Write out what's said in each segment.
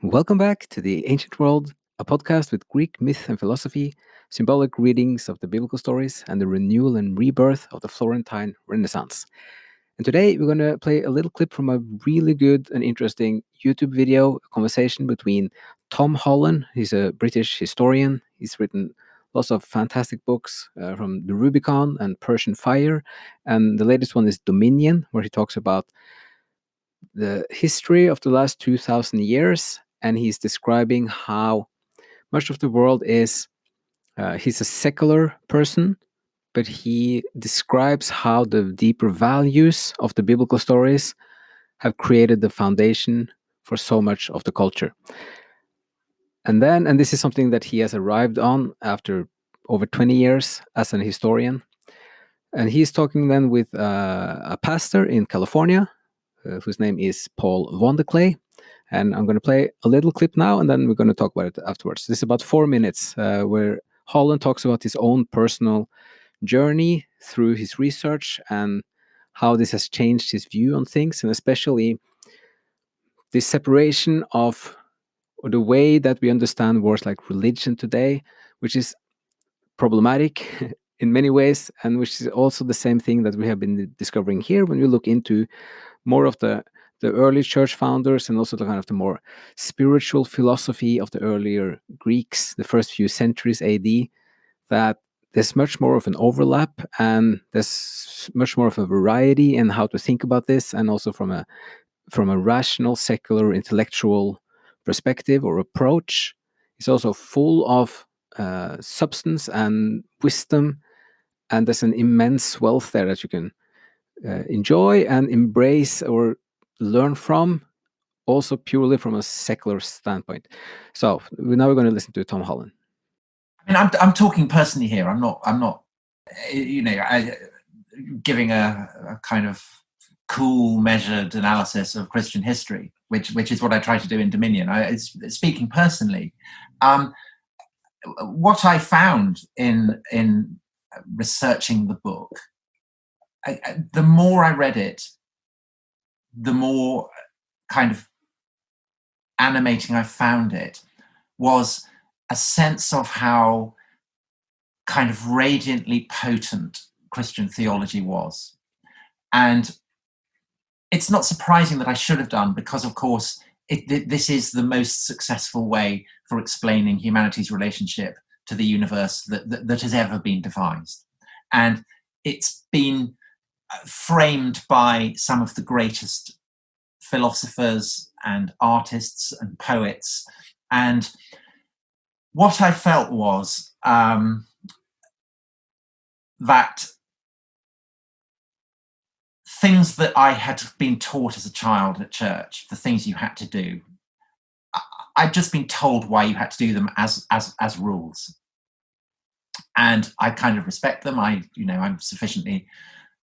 Welcome back to the Ancient World, a podcast with Greek myth and philosophy, symbolic readings of the biblical stories, and the renewal and rebirth of the Florentine Renaissance. And today we're going to play a little clip from a really good and interesting YouTube video, a conversation between Tom Holland. He's a British historian. He's written lots of fantastic books from the Rubicon and Persian Fire. And the latest one is Dominion, where he talks about the history of the last 2,000 years. And he's describing how much of the world is, he's a secular person, but he describes how the deeper values of the biblical stories have created the foundation for so much of the culture. And this is something that he has arrived on after over 20 years as an historian. And he's talking then with a pastor in California, whose name is Paul Vanderklay. And I'm going to play a little clip now, and then we're going to talk about it afterwards. This is about 4 minutes where Holland talks about his own personal journey through his research and how this has changed his view on things, and especially this separation of or the way that we understand words like religion today, which is problematic in many ways, and which is also the same thing that we have been discovering here when we look into more of the early church founders and also the kind of the more spiritual philosophy of the earlier Greeks, the first few centuries AD, that there's much more of an overlap and there's much more of a variety in how to think about this, and also from a rational, secular, intellectual perspective or approach. It's also full of substance and wisdom, and there's an immense wealth there that you can enjoy and embrace or learn from, also purely from a secular standpoint. So now we're going to listen to Tom Holland. I mean, I'm talking personally here. I'm not, giving a kind of cool, measured analysis of Christian history, which is what I try to do in Dominion. It's speaking personally. What I found in researching the book, the more I read it, the more kind of animating I found it, was a sense of how kind of radiantly potent Christian theology was. And it's not surprising that I should have done, because of course this is the most successful way for explaining humanity's relationship to the universe that has ever been devised. And it's been framed by some of the greatest philosophers and artists and poets. And what I felt was that things that I had been taught as a child at church, the things you had to do, I'd just been told why you had to do them as rules. And I kind of respect them. I'm sufficiently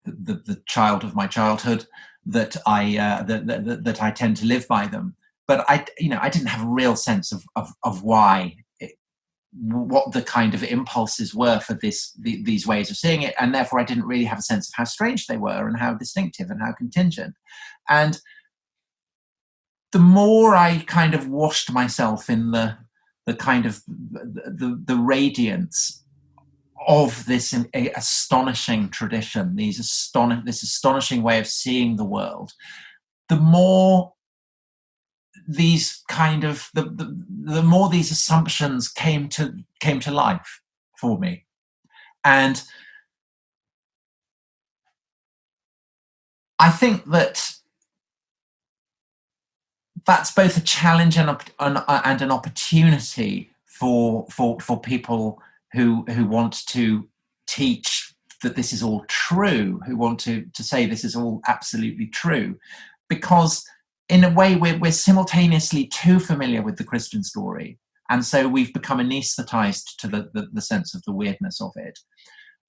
the child of my childhood that I tend to live by them. But I didn't have a real sense of why, what the kind of impulses were for these ways of seeing it, and therefore I didn't really have a sense of how strange they were and how distinctive and how contingent. And the more I kind of washed myself in the kind of the radiance of this astonishing tradition, this astonishing way of seeing the world, the more these kind of the more these assumptions came to life for me. And I think that's both a challenge and an opportunity for people who want to teach that this is all true, who want to say this is all absolutely true, because in a way we're simultaneously too familiar with the Christian story, and so we've become anesthetized to the sense of the weirdness of it.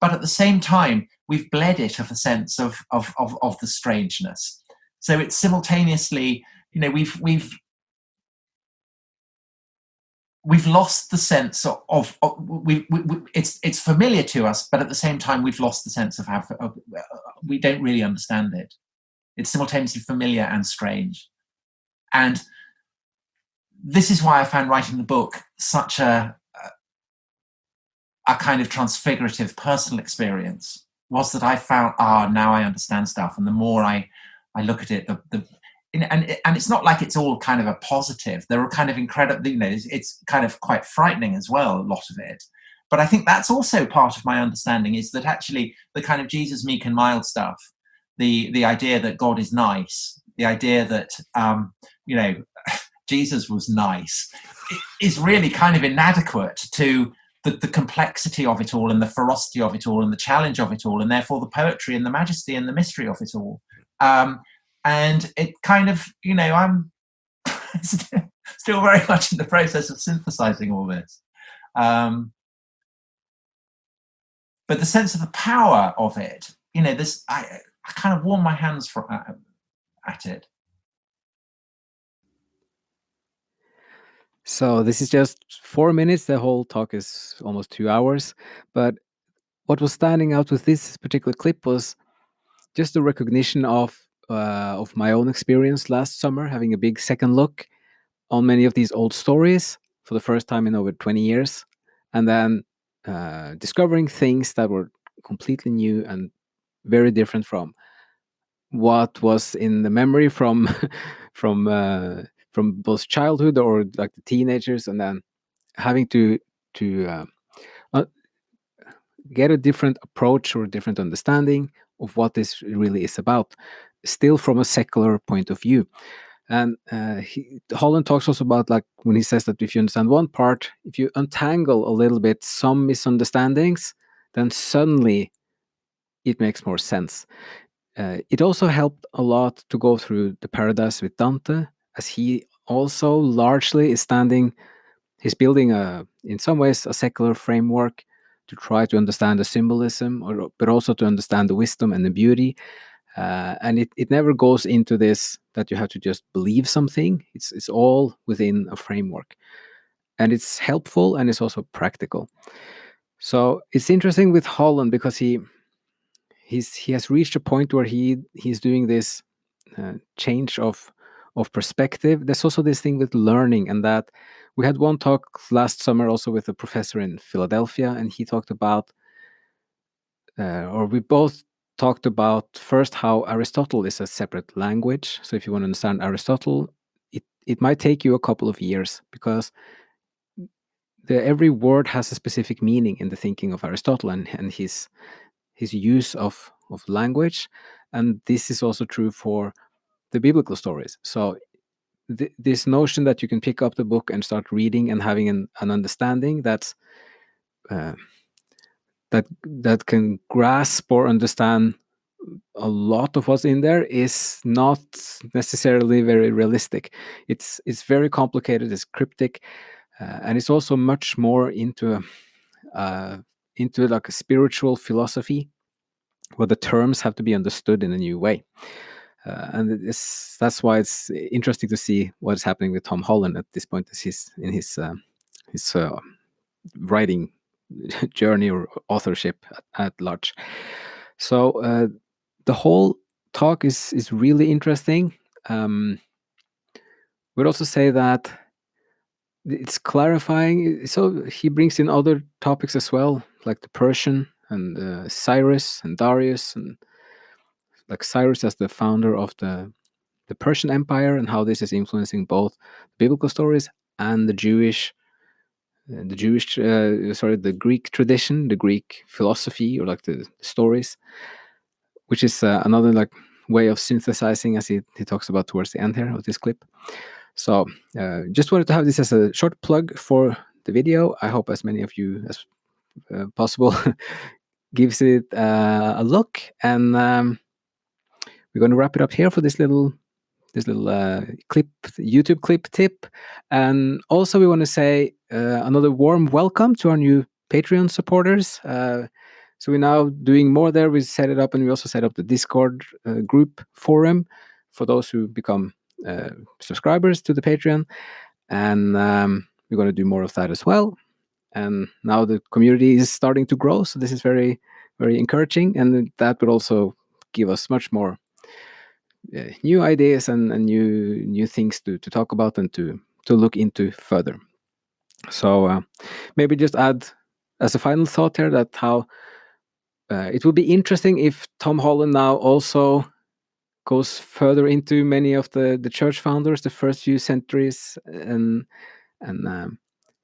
But at the same time, we've bled it of a sense of the strangeness. So it's simultaneously, we've we've lost the sense of it's familiar to us, but at the same time we've lost the sense of how we don't really understand it. It's simultaneously familiar and strange. And this is why I found writing the book such a kind of transfigurative personal experience, was that I found, now I understand stuff. And the more I look at it, and it's not like it's all kind of a positive. There are kind of incredible, it's kind of quite frightening as well, a lot of it. But I think that's also part of my understanding, is that actually the kind of Jesus meek and mild stuff, the idea that God is nice, the idea that, Jesus was nice, is really kind of inadequate to the complexity of it all, and the ferocity of it all, and the challenge of it all, and therefore the poetry and the majesty and the mystery of it all. And it kind of, I'm still very much in the process of synthesizing all this. But the sense of the power of it, I kind of warm my hands at it. So this is just 4 minutes. The whole talk is almost 2 hours. But what was standing out with this particular clip was just the recognition of my own experience last summer, having a big second look on many of these old stories for the first time in over 20 years, and then discovering things that were completely new and very different from what was in the memory from from both childhood or like the teenagers, and then having to uh, get a different approach or a different understanding of what this really is about, still from a secular point of view. And Holland talks also about, like, when he says that if you understand one part, if you untangle a little bit some misunderstandings, then suddenly it makes more sense. It also helped a lot to go through the Paradise with Dante, as he also largely is he's building in some ways a secular framework to try to understand the symbolism, but also to understand the wisdom and the beauty. And it never goes into this that you have to just believe something. It's all within a framework, and it's helpful, and it's also practical. So it's interesting with Holland, because he has reached a point where he's doing this change of perspective. There's also this thing with learning, and that we had one talk last summer also with a professor in Philadelphia, and he talked about, or we both talked about first how Aristotle is a separate language. So if you want to understand Aristotle, it might take you a couple of years, because every word has a specific meaning in the thinking of Aristotle and his use of language. And this is also true for the biblical stories. So this notion that you can pick up the book and start reading and having an understanding that can grasp or understand a lot of what's in there is not necessarily very realistic. It's very complicated, it's cryptic, and it's also much more into like a spiritual philosophy, where the terms have to be understood in a new way. And that's why it's interesting to see what is happening with Tom Holland at this point, as he's in his writing journey or authorship at large. So the whole talk is really interesting. We'd also say that it's clarifying. So he brings in other topics as well, like the Persian and Cyrus and Darius, and like Cyrus as the founder of the Persian Empire, and how this is influencing both biblical stories and the Greek tradition, the Greek philosophy, or like the stories, which is another like way of synthesizing, as he talks about towards the end here of this clip. So just wanted to have this as a short plug for the video. I hope as many of you as possible gives it a look, and we're going to wrap it up here for this little clip, YouTube clip tip. And also we want to say another warm welcome to our new Patreon supporters. So we're now doing more there. We set it up, and we also set up the Discord group forum for those who become subscribers to the Patreon. And we're going to do more of that as well. And now the community is starting to grow, so this is very, very encouraging, and that would also give us much more new ideas and new things to talk about and to look into further. So maybe just add as a final thought here that how it would be interesting if Tom Holland now also goes further into many of the church founders, the first few centuries, and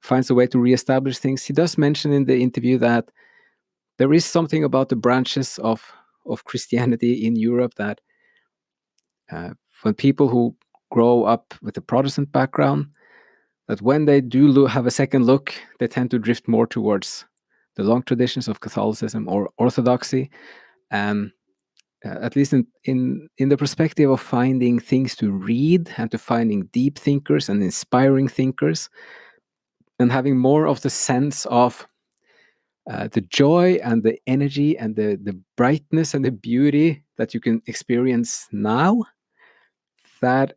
finds a way to reestablish things. He does mention in the interview that there is something about the branches of Christianity in Europe that when people who grow up with a Protestant background, that when they do have a second look, they tend to drift more towards the long traditions of Catholicism or Orthodoxy, and at least in the perspective of finding things to read and to finding deep thinkers and inspiring thinkers, and having more of the sense of the joy and the energy and the brightness and the beauty that you can experience now, that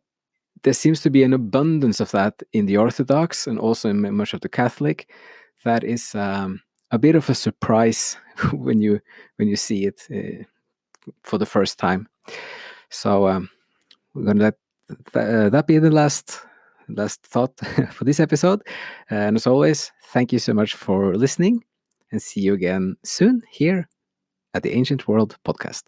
there seems to be an abundance of that in the Orthodox and also in much of the Catholic. That is a bit of a surprise when you see it for the first time. So we're going to let that be the last thought for this episode. And as always, thank you so much for listening, and see you again soon here at the Ancient World podcast.